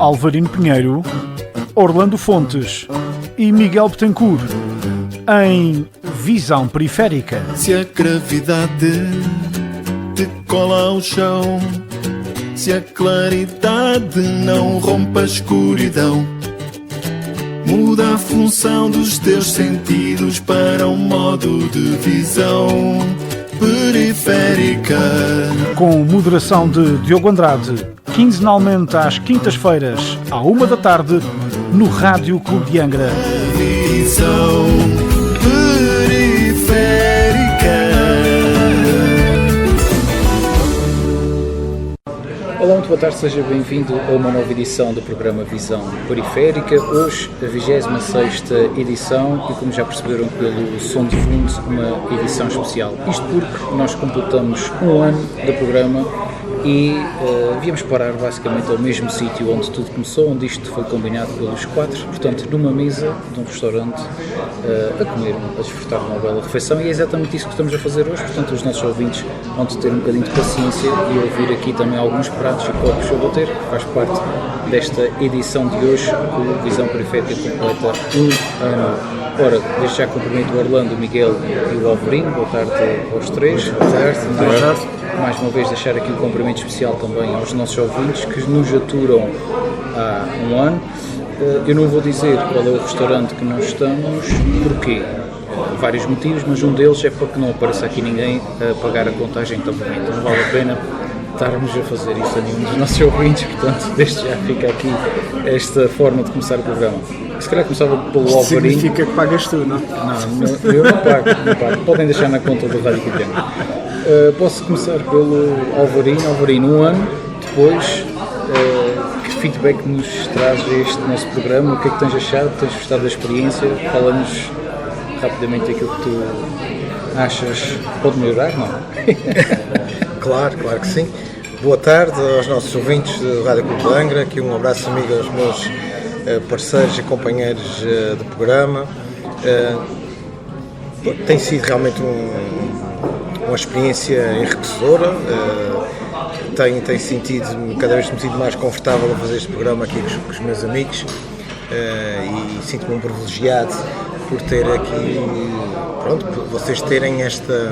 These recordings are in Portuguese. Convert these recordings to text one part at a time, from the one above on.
Alvarino Pinheiro, Orlando Fontes e Miguel Betancourt, em Visão Periférica. Se a gravidade te cola ao chão, se a claridade não rompe a escuridão, muda a função dos teus sentidos para um modo de visão periférica. Com moderação de Diogo Andrade, quinzenalmente às quintas-feiras, à 13h, no Rádio Clube de Angra. Visão periférica. Olá, muito boa tarde, seja bem-vindo a uma nova edição do programa Visão Periférica. Hoje, a 26ª edição e, como já perceberam pelo som de fundo, uma edição especial. Isto porque nós completamos um ano do programa e viemos parar basicamente ao mesmo sítio onde tudo começou, onde isto foi combinado pelos quatro, portanto numa mesa de um restaurante a comer, a desfrutar de uma bela refeição, e é exatamente isso que estamos a fazer hoje. Portanto os nossos ouvintes vão ter um bocadinho de paciência e ouvir aqui também alguns pratos e copos a bater, que faz parte desta edição de hoje, que o Visão Periférica completa um ano. Ora, desde já cumprimento o Orlando, o Miguel e o Alvarino. Boa tarde aos três. Boa tarde. Mais uma vez deixar aqui um cumprimento especial também aos nossos ouvintes que nos aturam há um ano. Eu não vou dizer qual é o restaurante que nós estamos, porquê? Vários motivos, mas um deles é para que não apareça aqui ninguém a pagar a contagem também. Então não vale a pena estarmos a fazer isso a nenhum dos nossos ouvintes, portanto desde já fica aqui esta forma de começar o programa. Se calhar começava pelo Alvarino. Significa que pagas tu, não? Não, eu não pago. Podem deixar na conta do Rádio Pequeno. Posso começar pelo Alvarino. Alvarino, um ano depois, que feedback nos traz este nosso programa? O que é que tens achado? Tens gostado da experiência? Fala-nos rapidamente aquilo que tu achas pode melhorar, não? Claro que sim. Boa tarde aos nossos ouvintes do Rádio Clube de Angra. Aqui um abraço amigo aos meus parceiros e companheiros do programa. Tem sido realmente uma experiência enriquecedora. Tenho sentido, cada vez me sinto mais confortável a fazer este programa aqui com os meus amigos, e sinto-me um privilegiado por ter aqui, pronto, por vocês terem esta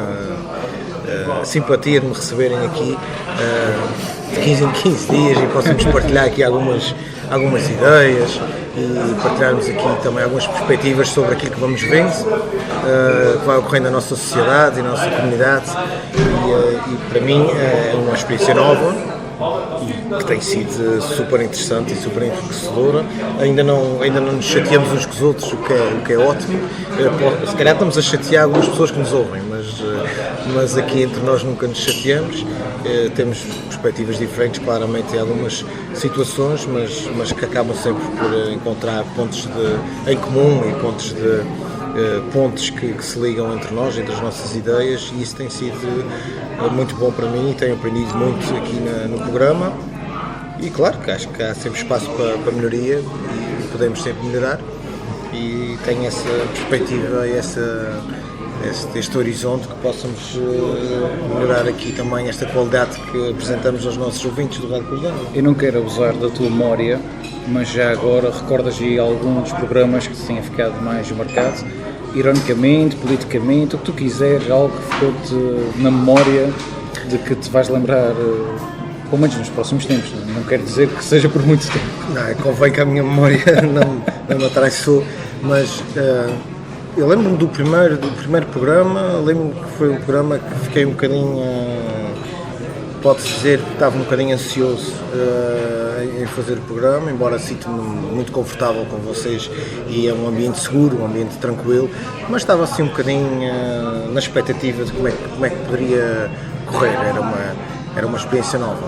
simpatia de me receberem aqui de 15 em 15 dias e possamos partilhar aqui algumas ideias e partilharmos aqui também algumas perspectivas sobre aquilo que vamos vendo, que vai ocorrendo na nossa sociedade e na nossa comunidade, e para mim é uma experiência nova que tem sido super interessante e super enriquecedora. Ainda não nos chateamos uns com os outros, o que é ótimo. Se calhar estamos a chatear algumas pessoas que nos ouvem, mas aqui entre nós nunca nos chateamos. Temos perspectivas diferentes, claramente, em algumas situações, mas que acabam sempre por encontrar pontos em comum e pontos que se ligam entre nós, entre as nossas ideias, e isso tem sido muito bom para mim e tenho aprendido muito aqui no programa. E claro que acho que há sempre espaço para melhoria e podemos sempre melhorar, e tenho essa perspectiva e este horizonte que possamos melhorar aqui também esta qualidade que apresentamos aos nossos ouvintes do Rádio Clube de Angra. Eu não quero abusar da tua memória, mas já agora recordas aí algum dos programas que te tenha ficado mais marcado, ironicamente, politicamente, o que tu quiseres, algo que ficou-te na memória de que te vais lembrar, pelo menos nos próximos tempos, não quero dizer que seja por muito tempo. Não, convém que a minha memória não me atraiçoe, mas eu lembro-me do primeiro programa. Lembro-me que foi um programa que fiquei um bocadinho, pode-se dizer que estava um bocadinho ansioso em fazer o programa, embora sinto-me muito confortável com vocês e é um ambiente seguro, um ambiente tranquilo, mas estava assim um bocadinho na expectativa de como é que poderia correr. Era uma experiência nova.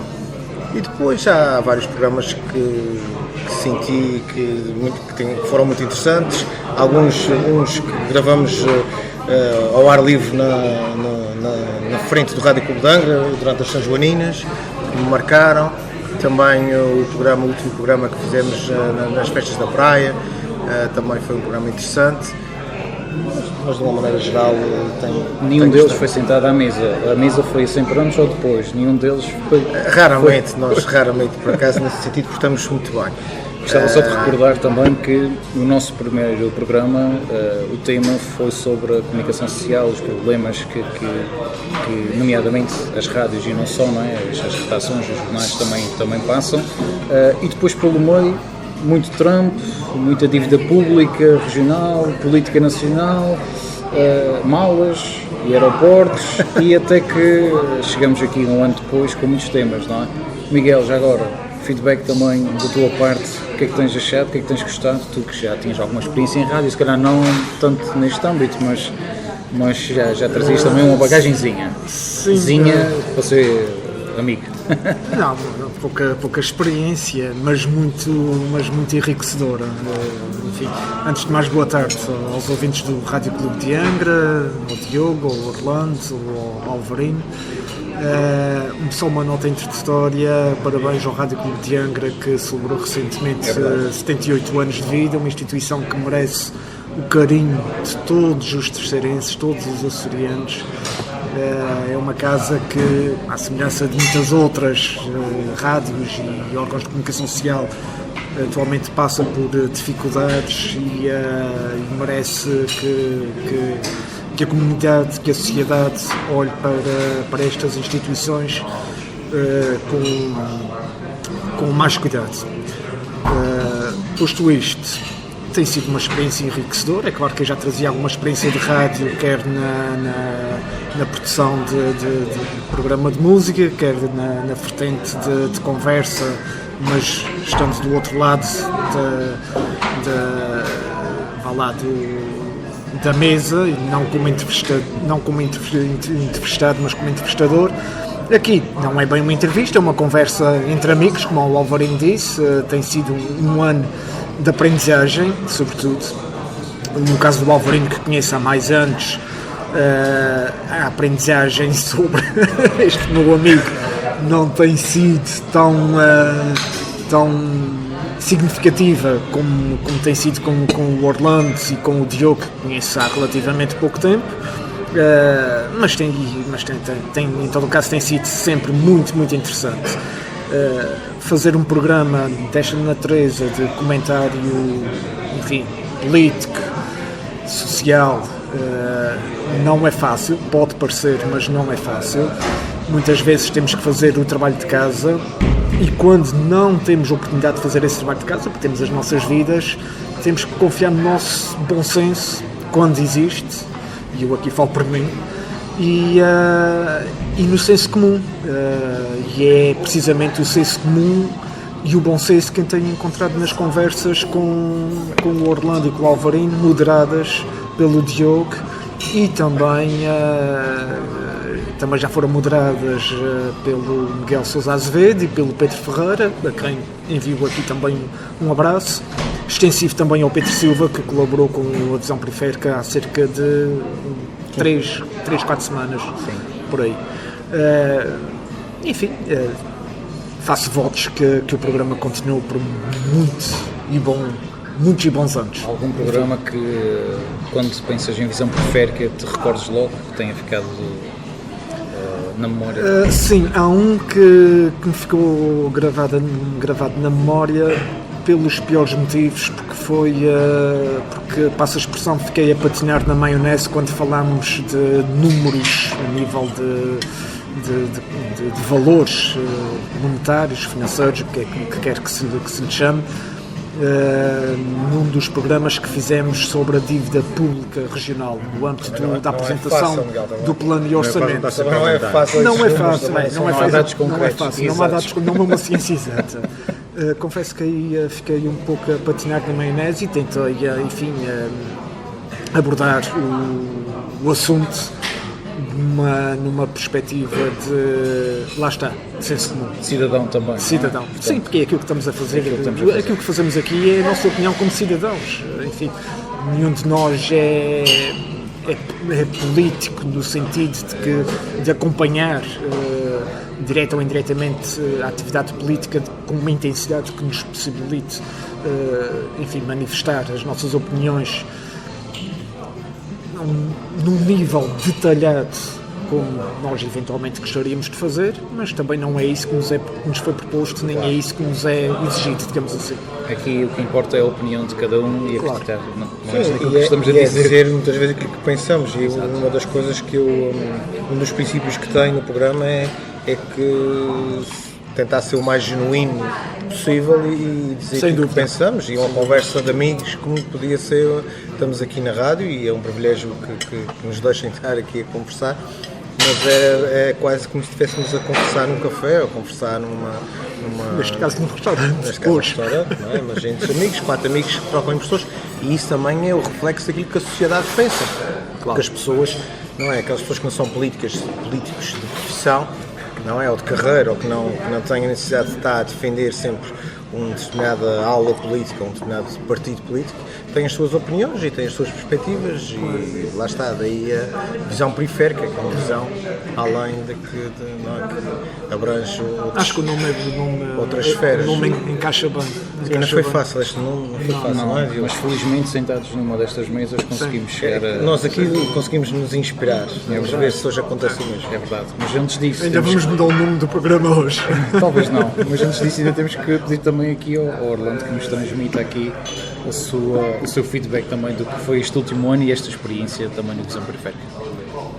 E depois há vários programas que senti que foram muito interessantes, uns que gravamos ao ar livre na frente do Rádio Clube de Angra durante as São Joaninas, que me marcaram. Também o último programa que fizemos nas festas da praia, também foi um programa interessante. mas de uma maneira geral Nenhum deles foi sentado à mesa. A mesa foi sempre antes ou depois. Nenhum deles foi... Raramente, nós raramente, por acaso, nesse sentido, portamos muito bem. Gostava só de recordar também que no nosso primeiro programa o tema foi sobre a comunicação social, os problemas que nomeadamente as rádios e não só, não é? As redações, os jornais também passam, e depois pelo meio muito Trump, muita dívida pública, regional, política nacional, malas e aeroportos e até que chegamos aqui um ano depois com muitos temas, não é? Miguel, já agora, feedback também da tua parte, o que é que tens achado, o que é que tens gostado, tu que já tinhas alguma experiência em rádio, se calhar não tanto neste âmbito, mas já trazias também uma bagagenzinha, para ser amigo. Não, pouca experiência, mas muito enriquecedora. Enfim, antes de mais, boa tarde aos ouvintes do Rádio Clube de Angra, ao Diogo, ao Orlando, ao Alvarino. Só uma nota introdutória, parabéns ao Rádio Clube de Angra, que celebrou recentemente 78 anos de vida, uma instituição que merece o carinho de todos os terceirenses, todos os açorianos. É uma casa que, à semelhança de muitas outras rádios e órgãos de comunicação social, atualmente passa por dificuldades e merece que a comunidade, que a sociedade olhe para estas instituições com mais cuidado. Posto isto, tem sido uma experiência enriquecedora. É claro que eu já trazia alguma experiência de rádio, quer na produção de programa de música, quer na vertente de conversa, mas estando do outro lado da mesa, e não como entrevistado, mas como entrevistador. Aqui não é bem uma entrevista, é uma conversa entre amigos, como o Alvarinho disse. Tem sido um ano de aprendizagem, sobretudo. No caso do Alvarinho, que conheço há mais anos, a aprendizagem sobre este meu amigo não tem sido tão significativa como tem sido com o Orlando e com o Diogo, que conheço há relativamente pouco tempo. Mas em todo o caso tem sido sempre muito, muito interessante. Fazer um programa desta natureza, de comentário, enfim, político, social, não é fácil, pode parecer, mas não é fácil. Muitas vezes temos que fazer o trabalho de casa, e quando não temos a oportunidade de fazer esse trabalho de casa, porque temos as nossas vidas, temos que confiar no nosso bom senso, quando existe, e eu aqui falo por mim, e no senso comum. E é precisamente o senso comum e o bom senso que eu tenho encontrado nas conversas com o Orlando e com o Alvarino, moderadas pelo Diogo, e também já foram moderadas pelo Miguel Sousa Azevedo e pelo Pedro Ferreira, a quem envio aqui também um abraço extensivo também ao Pedro Silva, que colaborou com a Visão Periférica há cerca de 3-4 semanas. Sim. Por aí. Enfim, faço votos que o programa continue por muitos e bons anos. Algum programa que, quando pensas em Visão Periférica, te recordes logo, que tenha ficado na memória? Sim, há um que me ficou gravado na memória pelos piores motivos, porque passa a expressão, fiquei a patinar na maionese quando falámos de números a nível de valores monetários, financeiros, o que quer que se lhe chame, num dos programas que fizemos sobre a dívida pública regional, no âmbito da apresentação do plano de orçamento. Não é fácil. Não é fácil, não há dados concretos. Não é uma ciência exata. Confesso que aí fiquei um pouco a patinar na maionese e tentei, enfim, abordar o assunto numa perspectiva de, lá está, de senso comum. Cidadão também. Cidadão. Portanto, sim, porque é aquilo que estamos a fazer. Aquilo que fazemos aqui é a nossa opinião como cidadãos. Enfim, nenhum de nós é político no sentido de acompanhar direta ou indiretamente a atividade política com uma intensidade que nos possibilite, enfim, manifestar as nossas opiniões num nível detalhado como nós eventualmente gostaríamos de fazer, mas também não é isso que nos foi proposto, nem é isso que nos é exigido, digamos assim. Aqui o que importa é a opinião de cada um e acreditar. Não é Sim, aquilo que estamos a é dizer. dizer muitas vezes aquilo que pensamos, e uma das coisas que um dos princípios que tenho no programa é que tentar ser o mais genuíno possível e dizer Sem aquilo que dúvida. pensamos, e uma conversa de amigos como podia ser. Estamos aqui na rádio e é um privilégio que nos deixem estar aqui a conversar, mas é quase como se estivéssemos a conversar num café ou conversar numa Neste caso num restaurante. neste caso, Hoje. restaurante, não é? Mas entre amigos, 4 amigos que trocam impressões, e isso também é o reflexo daquilo que a sociedade pensa. Porque as pessoas, não é? Aquelas pessoas que não são políticos de profissão, não é? Ou de carreira, ou que não têm a necessidade de estar a defender sempre uma determinada aula política, um determinado partido político, têm as suas opiniões e têm as suas perspectivas, e lá está, daí a visão periférica, que é uma visão além de que abrange Acho que o nome outras esferas. O nome encaixa bem. Sim, não foi fácil, este não foi fácil, não é? Mas felizmente sentados numa destas mesas conseguimos chegar a... Nós aqui conseguimos nos inspirar, vamos ver se hoje acontece o mesmo. É verdade, mas antes disso... Ainda vamos mudar o nome do programa hoje. Talvez não, mas antes disso ainda temos que pedir também aqui ao Orlando que nos transmita aqui o seu feedback também do que foi este último ano e esta experiência também no Visão Periférica.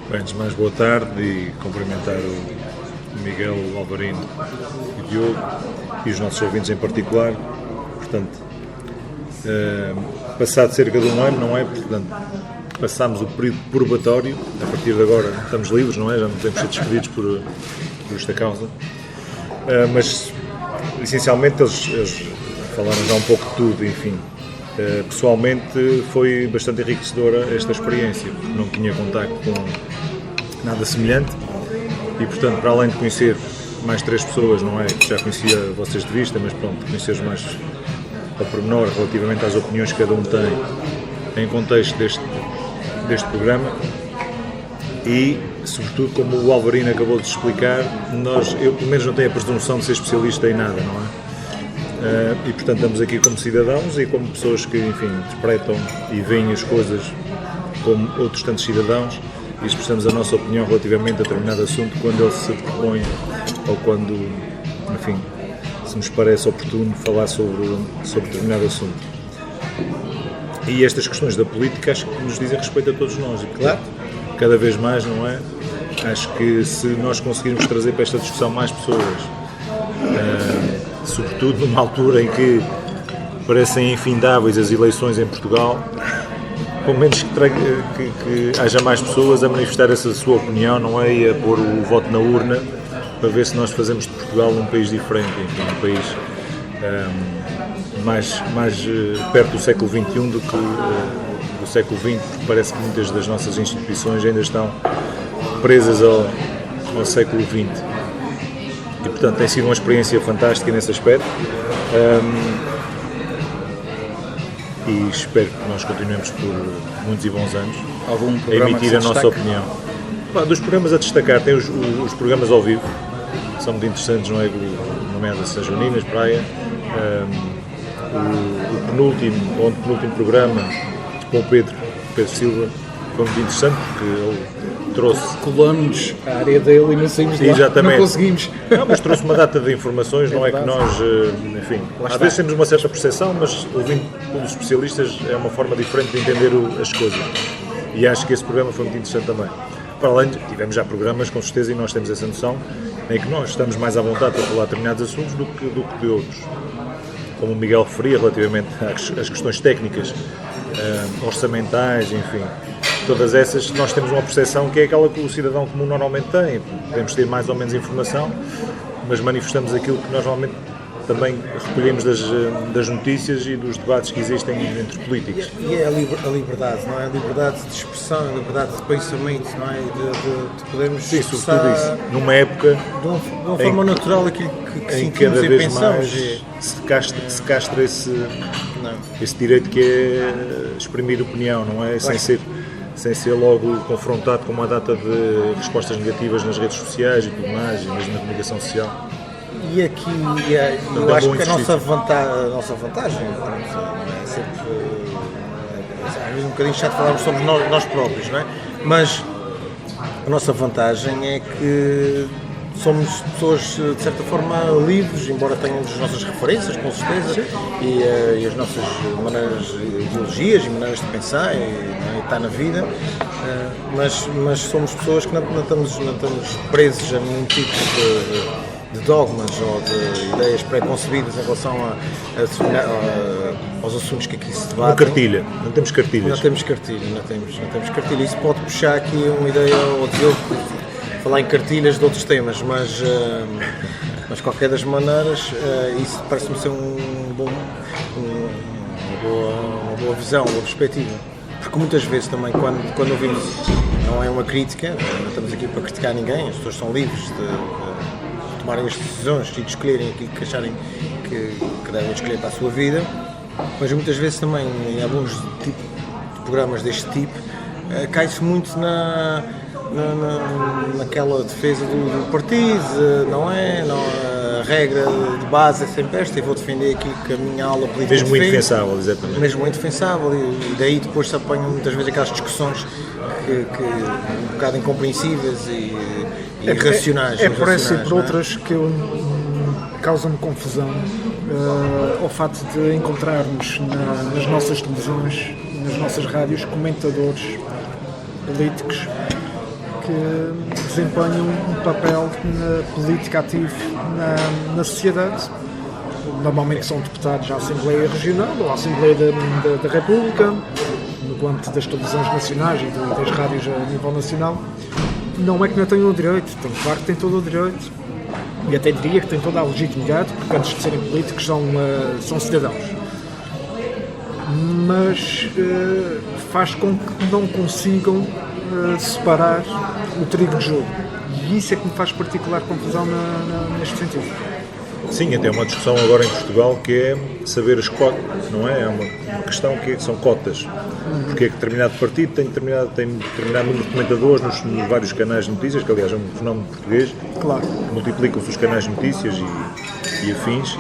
Bem, antes de mais, boa tarde e cumprimentar o Miguel, o Alvarino e o Diogo e os nossos ouvintes em particular. Portanto, passado cerca de um ano, não é? Portanto, passámos o período probatório, a partir de agora estamos livres, não é? Já não temos sido despedidos por justa causa. Mas, essencialmente, eles falaram já um pouco de tudo, enfim. Pessoalmente foi bastante enriquecedora esta experiência, porque não tinha contacto com nada semelhante e, portanto, para além de conhecer mais 3 pessoas, não é, que já conhecia vocês de vista, mas pronto, conhecer mais ao pormenor relativamente às opiniões que cada um tem em contexto deste programa e, sobretudo, como o Alvarino acabou de explicar, eu pelo menos não tenho a presunção de ser especialista em nada, não é? E portanto estamos aqui como cidadãos e como pessoas que, enfim, interpretam e veem as coisas como outros tantos cidadãos e expressamos a nossa opinião relativamente a determinado assunto quando ele se propõe ou quando, enfim, se nos parece oportuno falar sobre determinado assunto. E estas questões da política acho que nos dizem respeito a todos nós e, claro, cada vez mais, não é? Acho que se nós conseguirmos trazer para esta discussão mais pessoas, sobretudo numa altura em que parecem infindáveis as eleições em Portugal, pelo menos que haja mais pessoas a manifestar essa sua opinião, não é? E a pôr o voto na urna para ver se nós fazemos de Portugal um país diferente, enfim, um país mais perto do século XXI do que do século XX, porque parece que muitas das nossas instituições ainda estão presas ao século XX. E, portanto, tem sido uma experiência fantástica nesse aspecto e espero que nós continuemos por muitos e bons anos a emitir a nossa opinião. Dos programas a destacar, tem os programas ao vivo, que são muito interessantes, não é? Nomeado São Joaninas, Praia, o penúltimo ou antepenúltimo programa com o Pedro Silva foi muito interessante porque ele trouxe... Colamos a área dele e não saímos de lá. Exatamente. Não conseguimos. Não, mas trouxe uma data de informações, não é que nós, enfim, às vezes temos uma certa percepção, mas ouvindo pelos especialistas é uma forma diferente de entender as coisas. E acho que esse programa foi muito interessante também. Para além de, tivemos já programas, com certeza, e nós temos essa noção, em que nós estamos mais à vontade para falar de determinados assuntos do que de outros. Como o Miguel referia, relativamente às questões técnicas, orçamentais, enfim, todas essas, nós temos uma percepção que é aquela que o cidadão comum normalmente tem. Podemos ter mais ou menos informação, mas manifestamos aquilo que nós normalmente também recolhemos das notícias e dos debates que existem entre políticos. E é a liberdade, não é? A liberdade de expressão, a liberdade de pensamento, não é? De podermos expressar isso. Numa época de uma forma natural aquilo que em sentimos cada e vez pensamos. Mais se castra esse direito que é exprimir opinião, não é? Sem ser logo confrontado com uma data de respostas negativas nas redes sociais e tudo mais, e mesmo na comunicação social. E aqui, eu acho que a nossa vantagem, pronto, não é sempre às vezes um bocadinho chato falarmos sobre nós próprios, não é? Mas a nossa vantagem é que somos pessoas, de certa forma, livres, embora tenhamos as nossas referências, com certeza, e as nossas maneiras, ideologias e maneiras de pensar e estar na vida, mas somos pessoas que não estamos presos a nenhum tipo de dogmas ou de ideias pré-concebidas em relação aos assuntos que aqui se debatem. Uma cartilha, não temos cartilhas. Não temos cartilha. Isso pode puxar aqui uma ideia ao Diogo, falar em cartilhas de outros temas, mas de qualquer das maneiras, isso parece-me ser uma boa visão, uma boa perspectiva. Porque muitas vezes também, quando ouvimos, não é uma crítica, não estamos aqui para criticar ninguém, as pessoas são livres de tomarem as decisões e de escolherem aquilo que acharem que devem escolher para a sua vida, mas muitas vezes também, em alguns de programas deste tipo, cai-se muito naquela defesa do partido, não é? A regra de base é sempre esta, e vou defender aquilo que a minha aula política Mesmo muito indefensável, exatamente. Mesmo indefensável, e daí depois se apanham muitas vezes aquelas discussões que um bocado incompreensíveis e irracionais. É por essa e por não é? outras que causam-me confusão ao facto de encontrarmos nas nossas televisões, nas nossas rádios, comentadores políticos que desempenham um papel político ativo na sociedade. Normalmente são deputados à Assembleia Regional ou à Assembleia da República, no âmbito das televisões nacionais e das rádios a nível nacional. Não é que não tenham o direito, claro que têm todo o direito. E até diria que têm toda a legitimidade, porque antes de serem políticos são cidadãos. Mas faz com que não consigam separar o trigo de jogo. E isso é que me faz particular confusão neste sentido. Sim, até uma discussão agora em Portugal que é saber as cotas, não é? É uma questão que são cotas. Porque é que determinado partido tem determinado número de comentadores nos vários canais de notícias, que aliás é um fenómeno português. Claro. Multiplicam-se os canais de notícias e afins,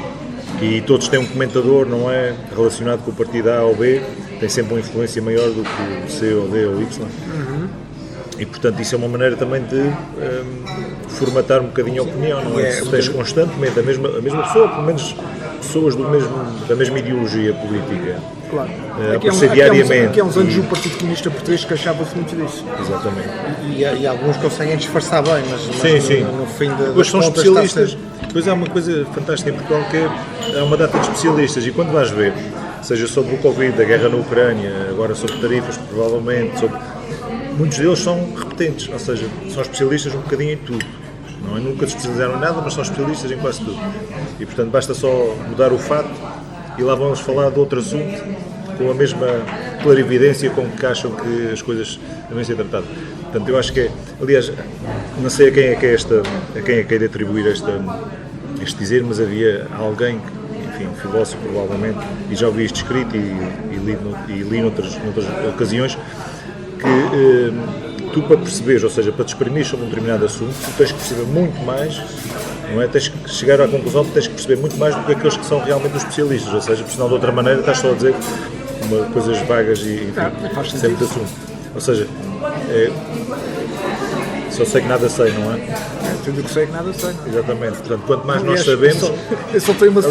e todos têm um comentador, não é? Relacionado com o partido A ou B, tem sempre uma influência maior do que o C ou D ou Y. E portanto isso é uma maneira também de formatar um bocadinho a opinião, não é? Se tens constantemente a mesma pessoa, pelo menos pessoas da mesma ideologia política, Claro. a aparecer diariamente. Aqui há uns anos o Partido Comunista Português queixava-se muito disso. Exatamente. E alguns conseguem disfarçar bem, mas Sim. no fim das Depois são contas especialistas. Depois há uma coisa fantástica em Portugal que é uma data de especialistas, e quando vais ver, seja sobre o Covid, a guerra na Ucrânia, agora sobre tarifas, provavelmente, muitos deles são repetentes, ou seja, são especialistas um bocadinho em tudo. Não é? Nunca se especializaram em nada, mas são especialistas em quase tudo. E portanto basta só mudar o fato e lá vamos falar de outro assunto com a mesma clarividência com que acham que as coisas devem ser tratadas. Portanto, eu acho que aliás, não sei a quem é que é de atribuir este dizer, mas havia alguém que, enfim, um filósofo provavelmente, e já ouvi isto escrito e li noutras ocasiões, que tu para perceberes, ou seja, para te exprimir sobre um determinado assunto, tu tens que perceber muito mais, não é? Tens que chegar à conclusão que tens que perceber muito mais do que aqueles que são realmente os especialistas, ou seja, porque senão de outra maneira estás só a dizer coisas vagas e enfim, sempre de assunto. Ou seja, só sei que nada sei, não é? Tudo o que sei que nada sei. Exatamente, portanto, quanto mais nós sabemos... Eu só tenho uma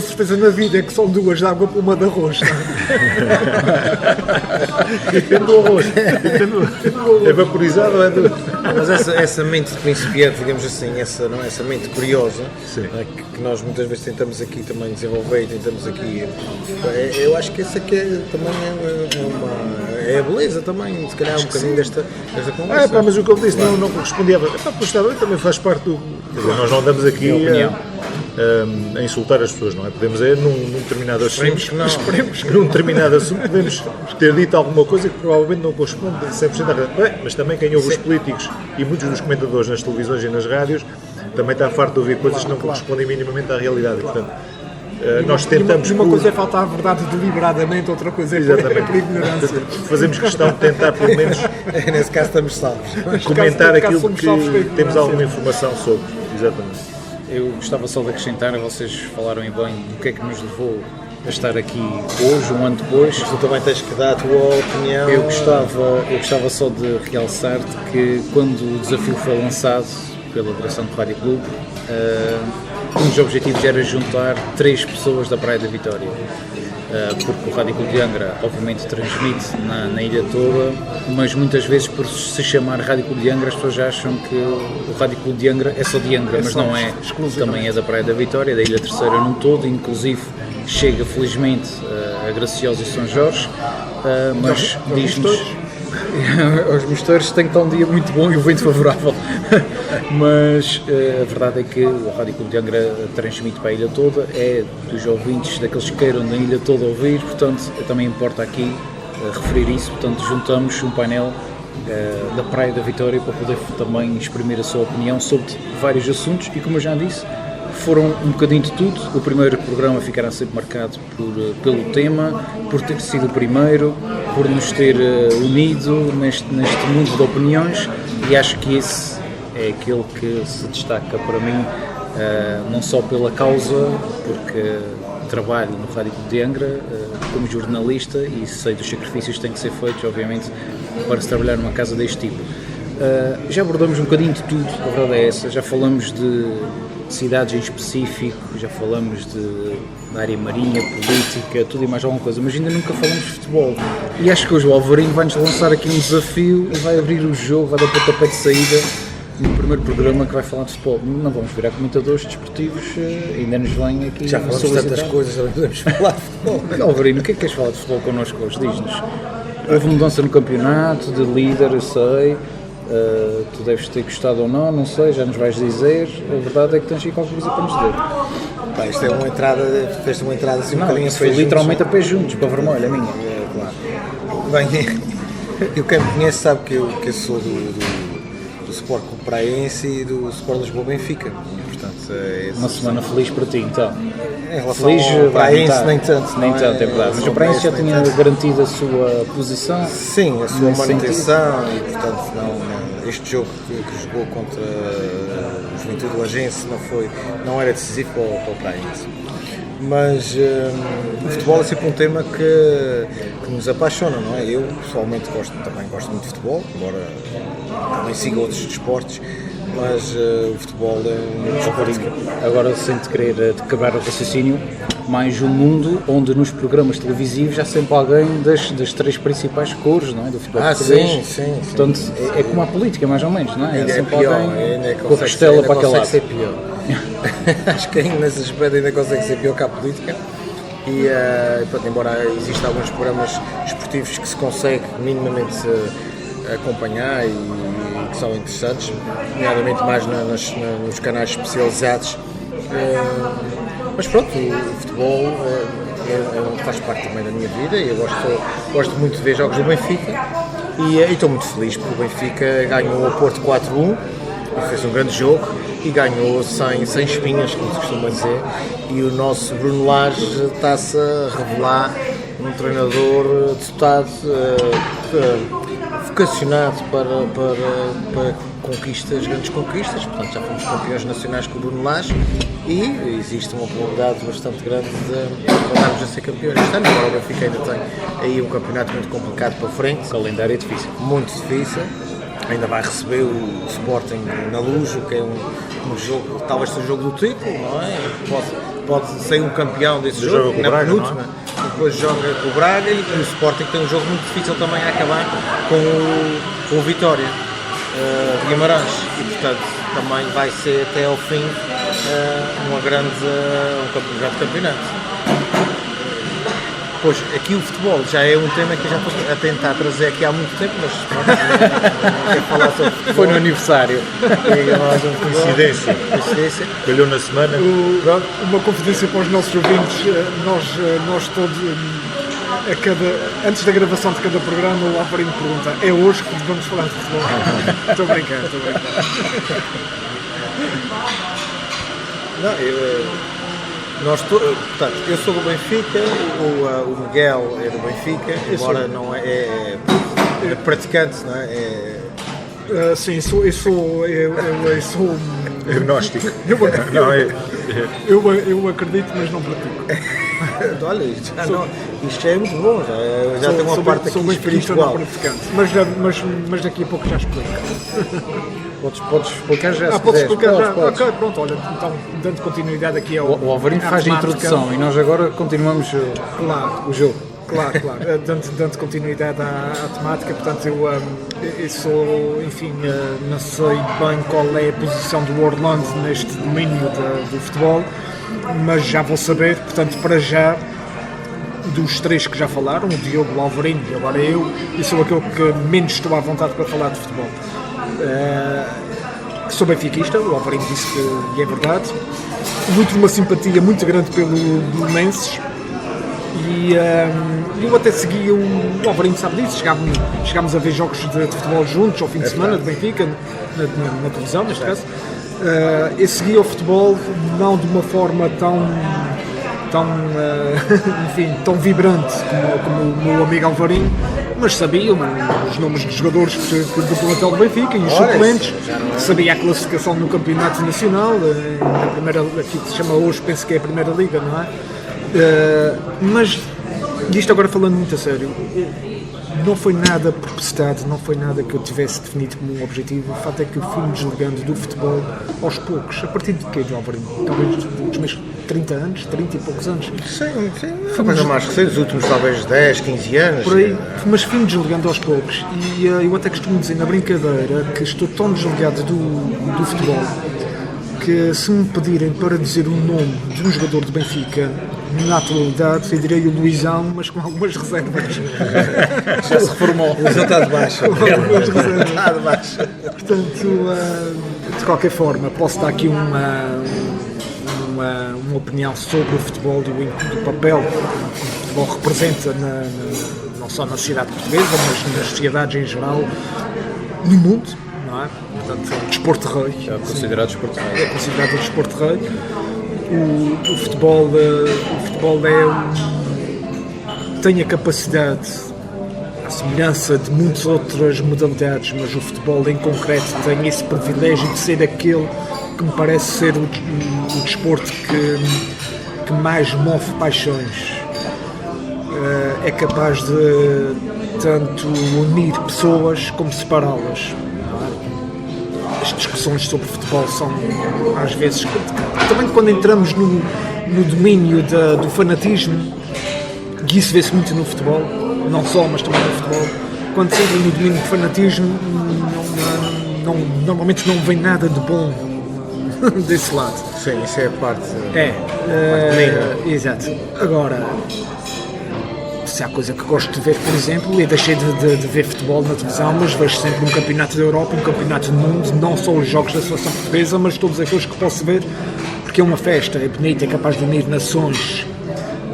certeza na vida, é que são duas de água para uma de arroz. Depende do arroz. É vaporizado ou é do... Mas essa mente de principiante, digamos assim, essa mente curiosa, que nós muitas vezes tentamos aqui também desenvolver e tentamos aqui... Eu acho que essa aqui também é a beleza também, se calhar um bocadinho desta conversa. Mas o que eu disse não correspondia. Pois está bem, também faz parte do... Quer dizer, nós não andamos aqui a insultar as pessoas, não é? Podemos num determinado assunto... Num determinado assunto podemos ter dito alguma coisa que provavelmente não corresponde 100% à realidade. Mas também quem ouve os políticos e muitos dos comentadores nas televisões e nas rádios também está farto de ouvir coisas que não correspondem minimamente à realidade. Portanto, nós tentamos... Uma coisa é faltar a verdade deliberadamente, outra coisa é por ignorância. Fazemos questão de tentar, pelo menos... Nesse caso estamos salvos. Comentar aquilo que temos alguma informação sobre. Exatamente. Eu gostava só de acrescentar, vocês falaram bem do que é que nos levou a estar aqui hoje, um ano depois. Tu também tens que dar a tua opinião. Eu gostava só de realçar-te que quando o desafio foi lançado pela direção do Rádio Clube, um dos objetivos era juntar 3 pessoas da Praia da Vitória. Porque o Rádio Clube de Angra obviamente transmite na ilha toda, mas muitas vezes por se chamar Rádio Clube de Angra as pessoas acham que o Rádio Clube de Angra é só de Angra, mas não é, também é da Praia da Vitória, da Ilha Terceira num todo, inclusive chega felizmente a Graciosa e São Jorge, mas diz-nos aos mosteiros tem que estar um dia muito bom e o vento favorável, mas a verdade é que o Rádio Clube de Angra transmite para a ilha toda, é dos ouvintes, daqueles que queiram da ilha toda ouvir, portanto também importa aqui referir isso, portanto juntamos um painel da Praia da Vitória para poder também exprimir a sua opinião sobre vários assuntos e, como eu já disse, foram um bocadinho de tudo. O primeiro programa ficará sempre marcado pelo tema, por ter sido o primeiro, por nos ter unido neste mundo de opiniões, e acho que esse é aquele que se destaca para mim, não só pela causa, porque trabalho no Rádio Clube de Angra como jornalista e sei dos sacrifícios que têm que ser feitos, obviamente, para se trabalhar numa casa deste tipo. Já abordamos um bocadinho de tudo, a verdade é essa, já falamos de cidades em específico, já falamos da área marinha, política, tudo e mais alguma coisa, mas ainda nunca falamos de futebol. E acho que hoje o Alvarinho vai-nos lançar aqui um desafio e vai abrir o jogo, vai dar pontapé de saída no primeiro programa que vai falar de futebol. Não vamos virar comentadores desportivos, ainda nos vem aqui... Já falamos de tantas coisas, já podemos falar de futebol. Alvarinho, o que é que queres falar de futebol connosco hoje? Diz-nos. Houve mudança no campeonato, de líder, eu sei. Tu deves ter gostado ou não sei, já nos vais dizer. A verdade é que tens aqui qualquer coisa para nos dizer. Pá, isto é uma entrada, fez uma entrada assim um bocadinho a foi literalmente a pé juntos, para vermelho, a minha. Claro. Bem, eu quem me conhece sabe que eu sou do Sport Clube Praense e do Sport Lisboa Benfica. Portanto, uma semana feliz para ti, então. Em relação ao Praense, nem tanto. Nem tanto, é verdade. Mas o Praense já tinha garantido a sua posição? Sim, a sua manutenção e, portanto, este jogo que jogou contra o Juventude do Agense não era decisivo para o Praense. Mas o futebol é sempre um tema que nos apaixona, não é? Eu, pessoalmente, também gosto muito de futebol, embora também siga outros desportos, mas o futebol é um desporto. Agora, sem te querer acabar o raciocínio, mais um mundo onde nos programas televisivos há sempre alguém das 3 principais cores, não é? Do futebol português. Sim. Portanto, é como a política, mais ou menos, não é? Ainda é sempre pior, alguém com a costela para aquele lado. Ser pior. Acho que ainda nesse aspecto ainda consegue ser pior que a política. E, pronto, embora existam alguns programas esportivos que se consegue minimamente acompanhar e que são interessantes, nomeadamente mais nos canais especializados, mas pronto, o futebol faz parte também da minha vida e eu gosto muito de ver jogos do Benfica e estou muito feliz porque o Benfica ganhou o Porto 4-1 e fez um grande jogo e ganhou sem espinhas, como se costuma dizer, e o nosso Bruno Lage está-se a revelar um treinador dotado, vocacionado para conquistas, grandes conquistas. Portanto, já fomos campeões nacionais com o Bruno Lage e existe uma probabilidade bastante grande de voltarmos a ser campeões este ano. Agora o Benfica ainda tem aí um campeonato muito complicado para frente. O calendário é difícil. Muito difícil. Ainda vai receber o Sporting na Luz, que é um jogo, talvez seja o jogo do título, não é? Pode sair um campeão desse jogo, na penúltima, depois joga com o Braga e o Sporting tem um jogo muito difícil também a acabar com o Vitória de Guimarães e, portanto, também vai ser até ao fim um grande campeonato. Pois, aqui o futebol já é um tema que eu já estou a tentar trazer aqui há muito tempo, mas não quero falar sobre futebol. Foi no aniversário. Coincidência. Calhou na semana. Uma confidência para os nossos ouvintes, nós todos, antes da gravação de cada programa, o Alvarinho pergunta: é hoje que vamos falar de futebol? Estou a brincar. Não, portanto, eu sou do Benfica, o Miguel é do Benfica, embora não é praticante, não é? Sim, eu sou Agnóstico. Eu acredito, mas não pratico. Olha, isto já é muito bom, já tem uma parte aqui espiritual. Mas daqui a pouco já explico. Podes explicar já, se Podes quiseres. explicar já? Podes. Ok, pronto, olha, então, dando continuidade aqui ao... O Alvarinho faz a temática. introdução e nós agora continuamos Claro. o jogo. Claro. Dando continuidade à temática, portanto, eu sou, enfim, não sei bem qual é a posição do Orlando neste domínio do futebol, mas já vou saber, portanto, para já, dos três que já falaram, o Diogo, o Alvarinho e agora eu sou aquele que menos estou à vontade para falar de futebol. Sou benfiquista, o Alvarinho disse que é verdade, nutro uma simpatia muito grande pelo Belenenses e eu até seguia o Alvarinho sabe disso, chegámos a ver jogos de futebol juntos ao fim de semana de Benfica, na televisão neste caso. Eu seguia o futebol não de uma forma tão vibrante como o meu amigo Alvarinho, mas sabia os nomes dos jogadores do plantel do Benfica e os suplentes, sabia a classificação no campeonato nacional, na primeira, aqui que se chama hoje, penso que é a Primeira Liga, não é? Mas, isto agora falando muito a sério, não foi nada propositado, não foi nada que eu tivesse definido como um objetivo. O fato é que eu fui-me desligando do futebol aos poucos. A partir de quê, João Alvarinho? Talvez dos meus 30 anos, 30 e poucos anos. Sim, foi mais ou mais recente, os últimos talvez 10, 15 anos. Por aí, mas fui-me desligando aos poucos. E eu até costumo dizer na brincadeira que estou tão desligado do futebol que se me pedirem para dizer o nome de um jogador de Benfica, na atualidade, eu direi o Luizão, mas com algumas reservas. Já se reformou. O Luizão está de baixo. Algumas reservas. Está de baixo. Portanto, de qualquer forma, posso dar aqui uma opinião sobre o futebol, do papel que o futebol representa não só na sociedade portuguesa, mas nas sociedades em geral, no mundo, não é? Portanto, é um desporto rei. É considerado desporto rei. É considerado um desporto rei. O futebol tem a capacidade, à semelhança de muitas outras modalidades, mas o futebol em concreto tem esse privilégio de ser aquele que me parece ser o desporto que mais move paixões. É capaz de tanto unir pessoas como separá-las. As discussões sobre futebol são, às vezes, também quando entramos no domínio do fanatismo, e isso vê-se muito no futebol, não só, mas também no futebol, quando se entra no domínio do fanatismo, normalmente não vem nada de bom desse lado. Sim, isso é a parte. Exato. Agora, se há coisa que gosto de ver, por exemplo, eu deixei de ver futebol na televisão, mas vejo sempre um campeonato da Europa, um campeonato do mundo, não só os jogos da seleção portuguesa, mas todos aqueles que posso ver, porque é uma festa, é bonita, é capaz de unir nações,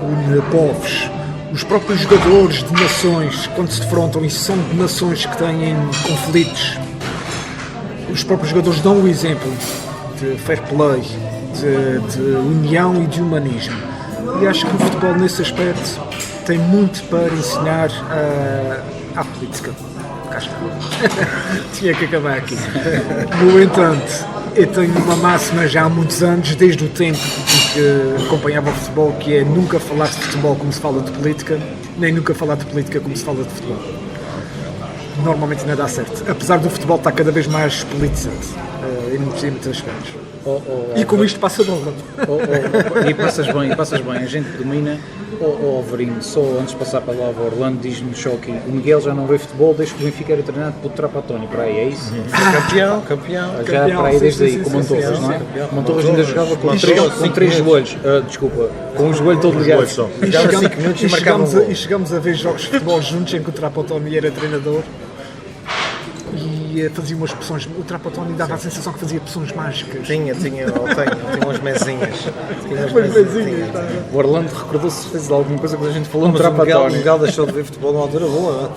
unir povos. Os próprios jogadores de nações, quando se defrontam, e são de nações que têm conflitos, os próprios jogadores dão o exemplo de fair play, de união e de humanismo. E acho que o futebol, nesse aspecto, tem muito para ensinar à política. Cá está. Tinha que acabar aqui. No entanto, eu tenho uma máxima já há muitos anos, desde o tempo em que acompanhava o futebol, que é nunca falar de futebol como se fala de política, nem nunca falar de política como se fala de futebol. Normalmente não dá certo. Apesar do futebol estar cada vez mais politizado em muitos aspectos. E com isto passa a bola. E passas bem, a gente domina. O Alvarinho, só antes de passar para lá o Orlando, diz-me só que o Miguel já não vê futebol desde que o Benfica era treinado pelo Trapattoni, para aí, é isso? Campeão. Já para aí desde aí, com o Montorras, não é? O Montorras ainda jogava com três joelhos, desculpa, com o joelho todo ligado. E chegamos a ver jogos de futebol juntos em que o Trapattoni era treinador. E fazia umas pressões, o Trapattoni dava a sensação que fazia pressões mágicas. Tinha umas mesinhas. O Orlando recordou-se certeza de alguma coisa que a gente falou no O Trapattoni. Miguel deixou de ver futebol numa altura boa,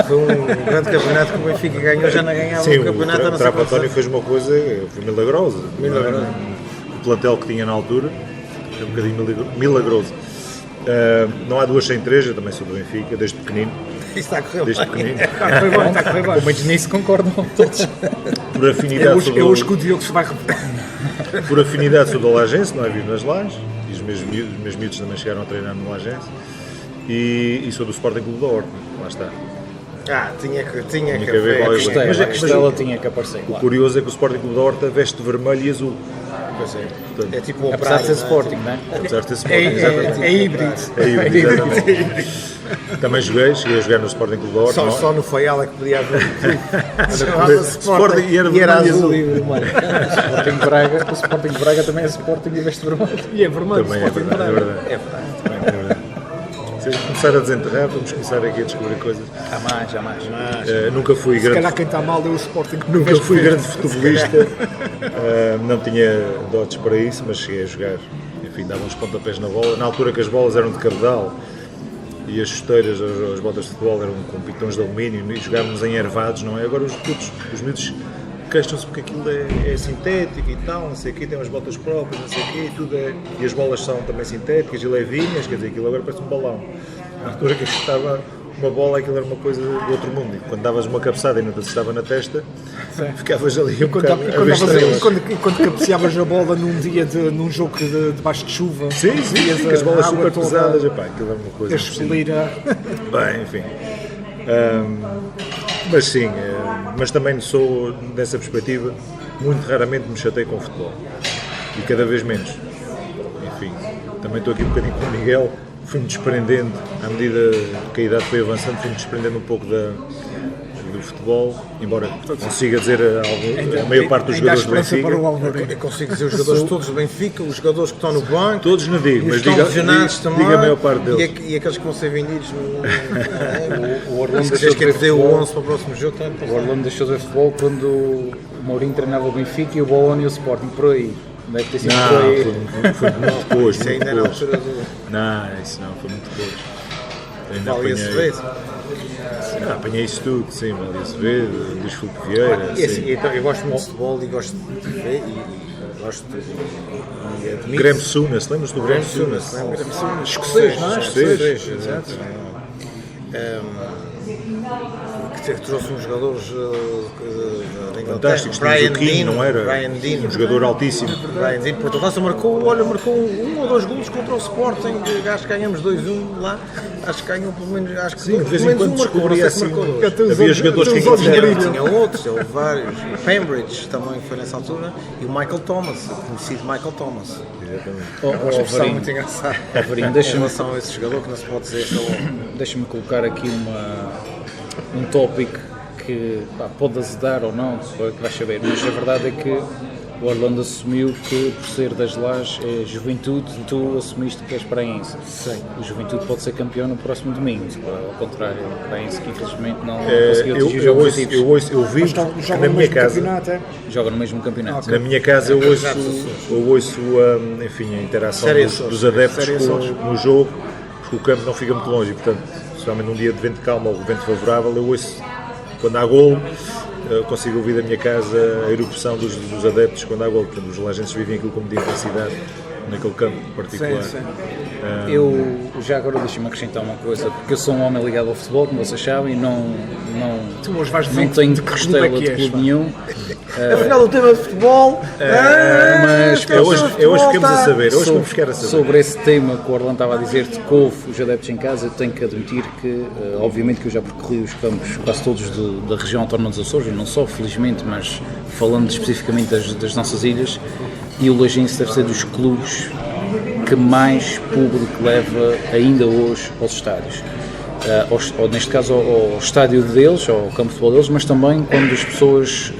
foi um grande campeonato que o Benfica ganhou, já não ganhava um campeonato. O Trapattoni fez uma coisa, foi milagrosa. O plantel que tinha na altura, é um bocadinho milagroso. Não há duas sem três, eu também sou do Benfica, desde pequenino. Isso está a correr Desde bem. pequenino. Está a correr bem. Como eles nisso concordam todos. Por afinidade, É hoje que o Diogo se vai repetir. por afinidade sou do Lagense, não é? Vivo nas Lajes, os meus miúdos também chegaram a treinar no agência, e sou do Sporting Clube da Horta, lá está. Tinha que que haver qualquer coisa. Mas a Costela tinha que aparecer, O claro. curioso é que o Sporting Clube da Horta veste vermelho e azul. Pois é. Portanto, É tipo o Apesar de ser Praia, Sporting, não é? apesar de ter Sporting, exatamente. É híbrido. É híbrido, exatamente. Também cheguei a jogar no Sporting Clube da Horta. não é? Só no Faial é que podia haver. Sporting e era e era vermelho e azul azul. e vermelho. O Sporting Braga também é Sporting e veste vermelho. E é vermelho. Também é verdade, é verdade. É verdade. Se começar a desenterrar, vamos começar aqui a descobrir coisas. Jamais. Nunca fui Se grande. calhar quem está mal é o Sporting. Nunca fui grande futebolista, não tinha dotes para isso, mas cheguei a jogar, enfim, dava uns pontapés na bola, na altura que as bolas eram de cabedal e as chuteiras, as botas de futebol eram com pitões de alumínio e jogávamos em ervados, não é? Agora os miúdos queixam-se porque aquilo é sintético e tal, não sei o quê, tem umas botas próprias, não sei o quê, e as bolas são também sintéticas e levinhas, quer dizer, aquilo agora parece um balão. Na altura que eu chutava uma bola, aquilo era uma coisa do outro mundo, e quando davas uma cabeçada e não te assustava na testa, ficavas ali um bocado a ver estrelas. Quando cabeceavas a bola num jogo debaixo de chuva, Sim, com as bolas super pesadas, epá, aquilo é uma coisa a expelir a... bem, enfim. Mas sim, mas também sou, dessa perspectiva, muito raramente me chatei com o futebol. E cada vez menos. Enfim, também estou aqui um bocadinho com o Miguel, fui-me desprendendo, à medida que a idade foi avançando, fui-me desprendendo um pouco do futebol, embora consiga dizer a maior parte dos jogadores do Benfica. Eu consigo dizer os jogadores todos do Benfica, os jogadores que estão no banco, Todos não digo, e os mas que estão lesionados também, diga a maior parte deles. e aqueles que vão ser vendidos O Orlando se deixou quiseres de que ver dizer o futebol. 11 para o próximo jogo, está O Orlando deixou de ver futebol quando o Mourinho treinava o Benfica e o Bologna e o Sporting, por aí. Deve ter sido por aí. Não, foi muito depois, isso muito ainda na depois. altura do... Não, isso não, foi muito depois. Ainda Valia-se ver. apanhei isso tudo, sim, valia-se ver, Luís Filipe Vieira, E assim, sim. então, eu gosto muito de futebol e gosto de ver e gosto de... e admiro- Graham Souness, lembras-te do Graham Graham Souness? Souness, Escocês, não é? Escocês, exato. Que trouxe uns jogadores da Inglaterra, Fantásticos, tínhamos o Keane, não era? Brian Dean, Um jogador altíssimo. Brian Dean, Portugal marcou um ou dois golos contra o Sporting, acho que ganhamos 2-1 lá, acho que ganhou pelo menos, acho que Sim, de vez pelo em menos quando marcou, não sei descobria se assim, marcou dois. havia jogadores que os olhos brilham. Tinha outros, houve vários, o Pembridge também foi nessa altura, e o Michael Thomas, o conhecido Michael Thomas. Oh, Uma expressão Alvarinho, muito engraçada Alvarinho, em deixa-me relação a esse jogador que não se pode dizer que é deixa-me colocar aqui um tópico que pode azedar ou não, que vais saber, mas a verdade é que o Orlando assumiu que por ser das Lajes é Juventude e tu assumiste que és praense. Sim. O Juventude pode ser campeão no próximo domingo, ao contrário, o praense que infelizmente não conseguiu atingir os objetivos. Eu vi que na minha casa, Joga no mesmo campeonato. na minha casa eu ouço enfim, a interação dos adeptos no jogo, porque o campo não fica muito longe e, portanto, especialmente num dia de vento calmo ou vento favorável, eu ouço, quando há golo, consigo ouvir da minha casa a erupção dos adeptos quando há golo. Portanto, os lajenses vivem aquilo como de intensidade naquele campo particular. Eu já agora deixa-me acrescentar uma coisa, porque eu sou um homem ligado ao futebol, como vocês sabem, não tenho costela de clube nenhum. Afinal, o tema de futebol. Mas hoje ficamos a saber, hoje vamos ficar a saber. Sobre esse tema que o Orlando estava a dizer, de couve os adeptos em casa, eu tenho que admitir que, obviamente que eu já percorri os campos quase todos da região autónoma dos Açores, não só, felizmente, mas falando especificamente das nossas ilhas, e o Lajense deve ser dos clubes que mais público leva ainda hoje aos estádios. Ou neste caso ao estádio deles, ao campo de futebol deles, mas também quando as pessoas,